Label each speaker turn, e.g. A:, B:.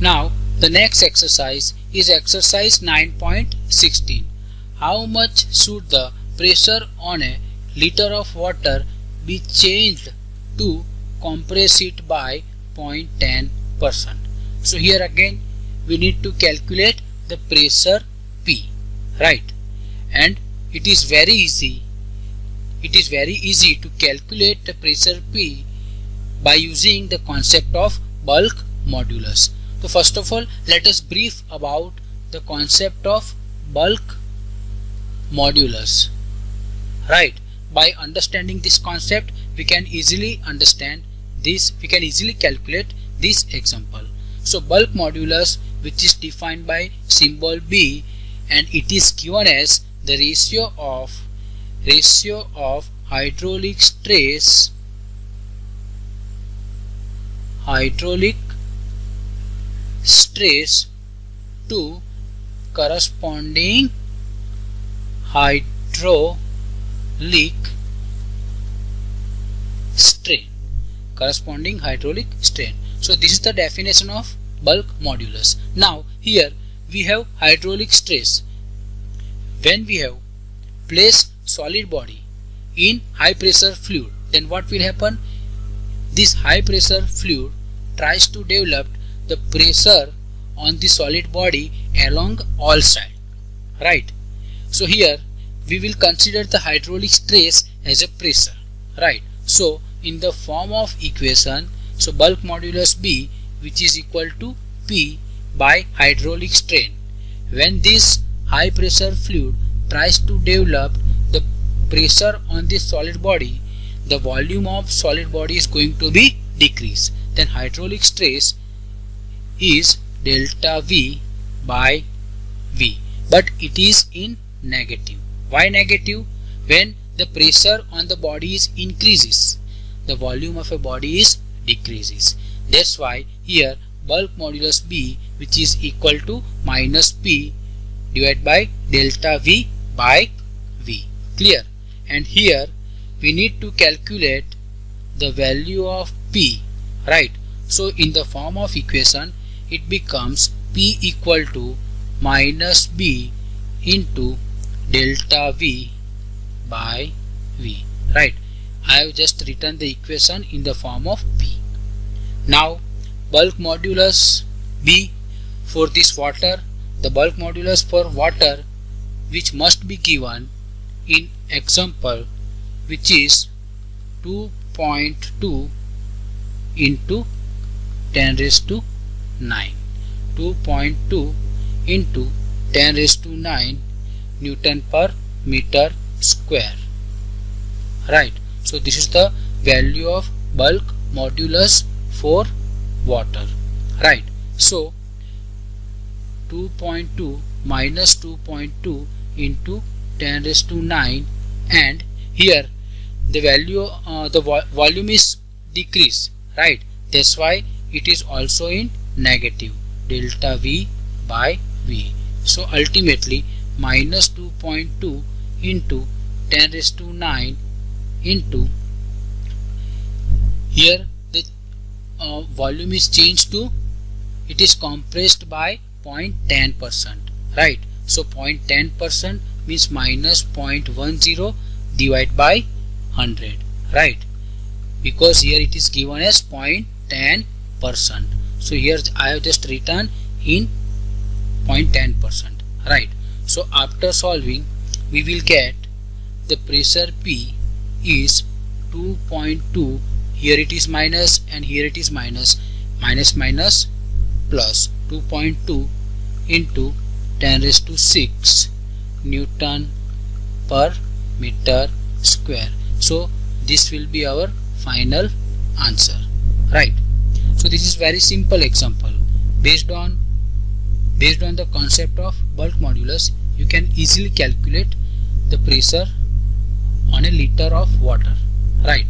A: Now the next exercise is exercise 9.16. How much should the pressure on a liter of water be changed to compress it by 0.10%? So here again we need to calculate the pressure P, right? And it is very easy. It is very easy to calculate the pressure P by using the concept of bulk modulus. So first of all, let us brief about the concept of bulk modulus, right? By understanding this concept, we can easily understand this, we can easily calculate this example. So bulk modulus, which is defined by symbol B, and it is given as the ratio of hydraulic stress to corresponding hydraulic strain. So this is the definition of bulk modulus. Now here we have hydraulic stress. When we have placed solid body in high pressure fluid, then what will happen? This high pressure fluid tries to develop the pressure on the solid body along all sides, right? So here we will consider the hydraulic stress as a pressure, right? So in the form of equation, so bulk modulus B, which is equal to P by hydraulic strain. When this high pressure fluid tries to develop the pressure on the solid body, the volume of solid body is going to be decreased. Then hydraulic stress is delta V by V, but it is in negative. Why negative? When the pressure on the body is increases, the volume of a body is decreases. That's why here bulk modulus B, which is equal to minus P divided by delta V by V. Clear? And here we need to calculate the value of P, right? So in the form of equation, it becomes P equal to minus B into delta V by V, right? I have just written the equation in the form of P. Now bulk modulus B for this water, the bulk modulus for water which must be given in example, which is 2.2 into 10 raised to 9. 2.2 into 10 raised to 9 Newton per meter square, right? So this is the value of bulk modulus for water, right? So 2.2 minus 2.2 into 10 raised to 9, and here the value volume is decreased, right? That's why it is also in negative, delta V by V. So ultimately minus 2.2 into 10 raised to 9 into, here the volume is changed to, it is compressed by 0.10%, right? So 0.10% means minus 0.10 divided by 100, right? Because here it is given as 0.10%. So here I have just written in 0.10%, right? So after solving, we will get the pressure P is 2.2. Here it is minus and here it is minus, minus plus 2.2 into 10 raised to 6 Newton per meter square. So this will be our final answer, right? So this is very simple example. Based on the concept of bulk modulus, you can easily calculate the pressure on a liter of water, right?